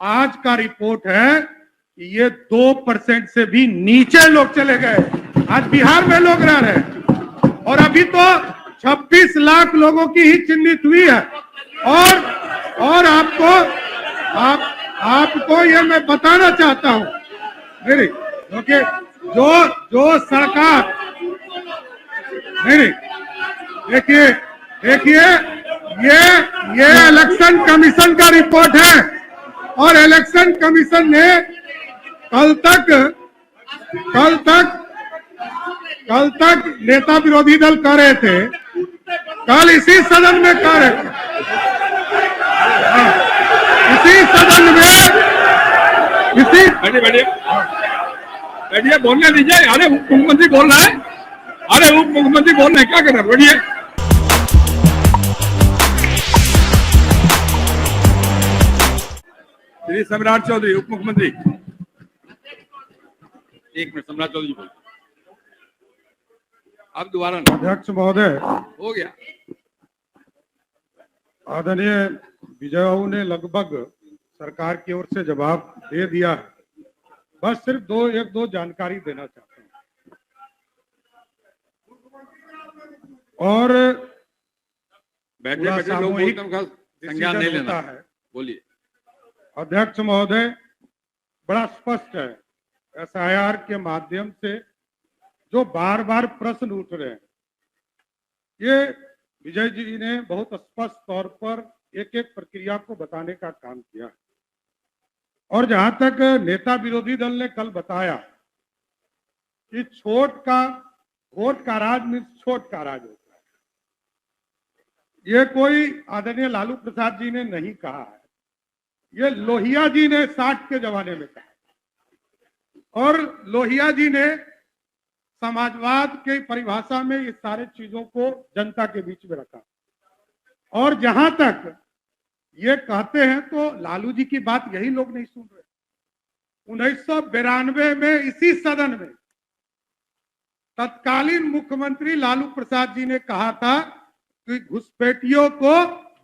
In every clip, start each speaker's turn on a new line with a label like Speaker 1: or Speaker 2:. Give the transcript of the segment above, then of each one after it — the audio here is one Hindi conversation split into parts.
Speaker 1: आज का रिपोर्ट है कि ये 2% से भी नीचे लोग चले गए। आज बिहार में लोग रह रहे हैं और अभी तो 26 लाख लोगों की ही चिन्हित हुई है। और आपको ये मैं बताना चाहता हूं, नहीं क्योंकि जो सरकार, नहीं देखिए ये इलेक्शन कमीशन का रिपोर्ट है और इलेक्शन कमीशन ने कल तक नेता विरोधी दल कह रहे थे, कल इसी सदन में कह रहे थे, इसी सदन में
Speaker 2: बैठिए बोलने दीजिए। अरे उप मुख्यमंत्री बोल रहा है, अरे उप मुख्यमंत्री बोल रहे हैं, क्या कर रहे हैं? बैठिए। श्री सम्राट चौधरी उप मुख्यमंत्री, एक मिनट। सम्राट चौधरी बोल, अब दोबारा।
Speaker 1: अध्यक्ष महोदय,
Speaker 2: हो गया।
Speaker 1: आदरणीय विजय बाबू ने लगभग सरकार की ओर से जवाब दे दिया है। बस सिर्फ एक दो जानकारी देना चाहता हूं। और
Speaker 2: बैठे लोग बोलते हैं, संज्ञान नहीं लेना है। बोलिए।
Speaker 1: अध्यक्ष महोदय, बड़ा स्पष्ट है एसआईआर के माध्यम से जो बार बार प्रश्न उठ रहे हैं, ये विजय जी ने बहुत स्पष्ट तौर पर एक एक प्रक्रिया को बताने का काम किया। और जहां तक नेता विरोधी दल ने कल बताया कि वोट का राज में छोट का राज होता है, ये कोई आदरणीय लालू प्रसाद जी ने नहीं कहा है, ये लोहिया जी ने 60 के जमाने में कहा। और लोहिया जी ने समाजवाद के परिभाषा में इस सारे चीजों को जनता के बीच में रखा। और जहां तक ये कहते हैं तो लालू जी की बात यही लोग नहीं सुन रहे। 1992 में इसी सदन में तत्कालीन मुख्यमंत्री लालू प्रसाद जी ने कहा था कि घुसपैठियों को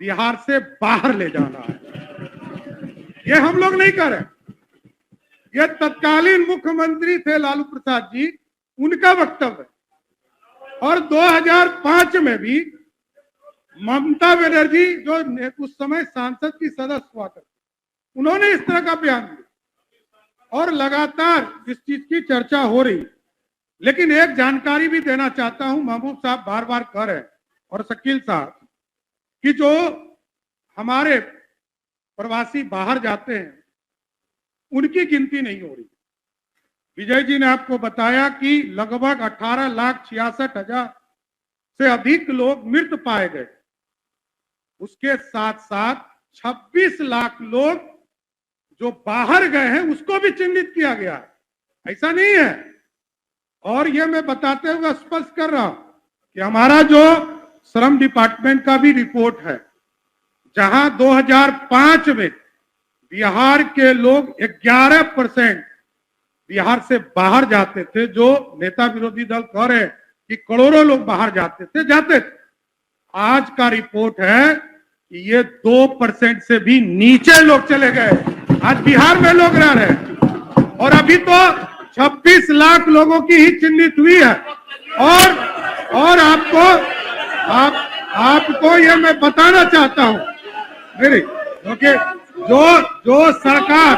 Speaker 1: बिहार से बाहर ले जाना है। ये हम लोग नहीं कर रहे, ये तत्कालीन मुख्यमंत्री थे लालू प्रसाद जी, उनका वक्तव्य है। और 2005 में भी ममता बनर्जी जो उस समय सांसद की सदस्य हुआ करती, उन्होंने इस तरह का बयान दिया। और लगातार इस चीज की चर्चा हो रही। लेकिन एक जानकारी भी देना चाहता हूं, महबूब साहब बार बार कह रहे हैं और शकील साहब, कि जो हमारे प्रवासी बाहर जाते हैं उनकी गिनती नहीं हो रही। विजय जी ने आपको बताया कि लगभग 18,66,000 से अधिक लोग मृत पाए गए। उसके साथ साथ 26 लाख लोग जो बाहर गए हैं उसको भी चिन्हित किया गया है। ऐसा नहीं है। और ये मैं बताते हुए स्पष्ट कर रहा हूं कि हमारा जो श्रम डिपार्टमेंट का भी रिपोर्ट है, जहां 2005 में बिहार के लोग 11% बिहार से बाहर जाते थे, जो नेता विरोधी दल कह रहे हैं कि करोड़ों लोग बाहर जाते थे। आज का रिपोर्ट है कि ये 2% से भी नीचे लोग चले गए। आज बिहार में लोग रह रहे हैं और अभी तो 26 लाख लोगों की ही चिन्हित हुई है। और आपको ये मैं बताना चाहता हूं, नहीं क्योंकि जो सरकार,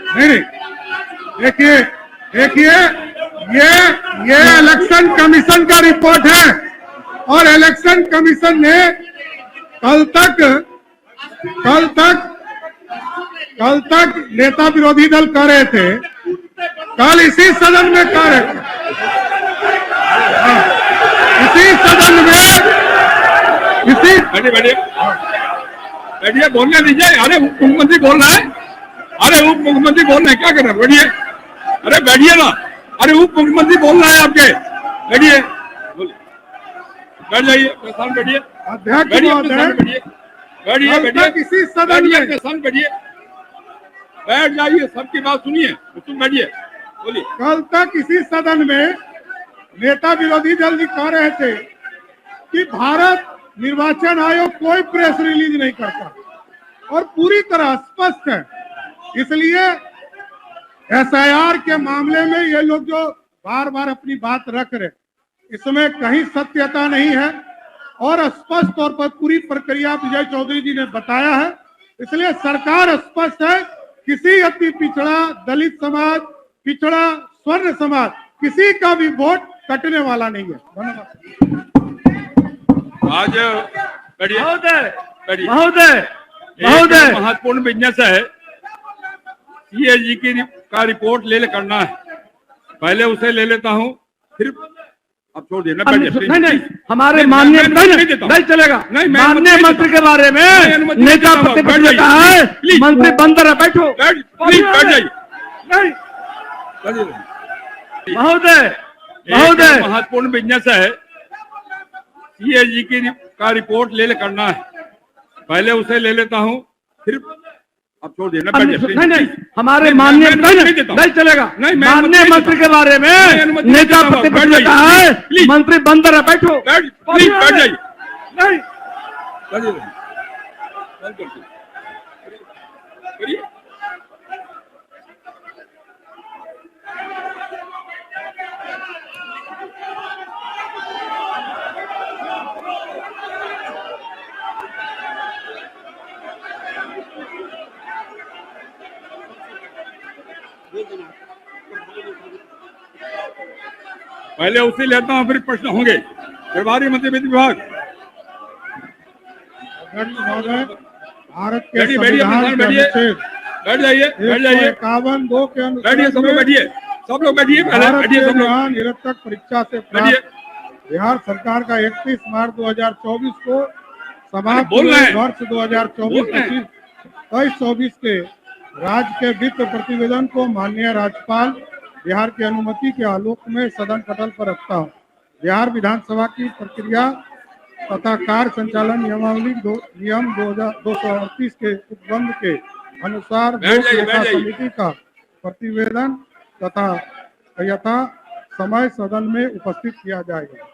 Speaker 1: नहीं देखिए ये इलेक्शन कमीशन का रिपोर्ट है और इलेक्शन कमीशन ने कल तक नेता विरोधी दल कह रहे थे, कल इसी सदन में कह रहे थे, इसी सदन में
Speaker 2: बैठिए बोलने दीजिए। अरे उप मुख्यमंत्री बोल रहा है, अरे उप मुख्यमंत्री बोल रहे हैं, क्या कर रहे हैं? बैठिए। अरे बैठिए ना, अरे उप मुख्यमंत्री बोल रहे हैं आपके, बैठिए। बैठ जाइए, प्रशांत बैठिए।
Speaker 1: अध्यक्ष
Speaker 2: बैठिए
Speaker 1: किसी सदन में
Speaker 2: प्रशांत बैठिए, बैठ जाइए, सबकी बात सुनिए, तुम बैठिए, बोलिए।
Speaker 1: कल तक इसी सदन में नेता विरोधी दल जी कह रहे थे कि भारत निर्वाचन आयोग कोई प्रेस रिलीज नहीं करता। और पूरी तरह स्पष्ट है। इसलिए एसआईआर के मामले में ये लोग जो बार बार अपनी बात रख रहे, इसमें कहीं सत्यता नहीं है और स्पष्ट तौर पर पूरी प्रक्रिया विजय चौधरी जी ने बताया है। इसलिए सरकार स्पष्ट है, किसी अति पिछड़ा, दलित समाज, पिछड़ा, स्वर्ण समाज, किसी का भी वोट कटने वाला नहीं है। धन्यवाद।
Speaker 2: आज बैठिए
Speaker 3: महोदय
Speaker 2: बैठिए।
Speaker 3: महोदय महोदय
Speaker 2: महत्वपूर्ण बिजनेस है, सीएजी का रिपोर्ट ले करना है, पहले उसे ले लेता हूँ, फिर अब छोड़ दिए।
Speaker 3: नहीं नहीं, हमारे माननीय नहीं चलेगा। माननीय मंत्री के बारे में नेता प्रतिपक्ष ने कहा है, मंत्री बंद रहे, बैठो
Speaker 2: प्लीज बैठ जाइए।
Speaker 3: नहीं महोदय महोदय
Speaker 2: महत्वपूर्ण बिजनेस है, सीएजी का रिपोर्ट ले करना है, पहले उसे ले लेता हूँ, फिर अब छोड़ दिए।
Speaker 3: नहीं नहीं, हमारे माननीय नहीं चलेगा। माननीय मंत्री के बारे में नेता प्रतिपक्ष ने कहा है, मंत्री बंद रहे, बैठो
Speaker 2: प्लीज बैठ जाइए।
Speaker 3: नहीं
Speaker 2: पहले उसे लेता हूँ, फिर प्रश्न होंगे। प्रभारी मंत्री वित्त विभाग।
Speaker 1: महोदय, भारत के
Speaker 2: बैठिए
Speaker 1: संविधान के अनुच्छेद
Speaker 2: बैठ जाइए
Speaker 1: 151(2) के
Speaker 2: बैठिए, सब लोग बैठिए, सब लोग बैठिए,
Speaker 1: भारत
Speaker 2: बैठिए
Speaker 1: के
Speaker 2: सब लोग
Speaker 1: बिहार निरक्षर परीक्षा से प्राप्त बिहार सरकार का 31 मार्च 2024 को समाप्त
Speaker 2: बोल रहे हैं।
Speaker 1: वर्ष 2024-25 के राज्य के वित्त प्रतिवेदन को माननीय राज्यपाल बिहार की अनुमति के आलोक में सदन पटल पर रखता हूँ। बिहार विधानसभा की प्रक्रिया तथा कार्य संचालन नियमावली नियम 238 के उपबंध के अनुसार लोक लेखा समिति का प्रतिवेदन तथा यथा समय सदन में उपस्थित किया जाएगा।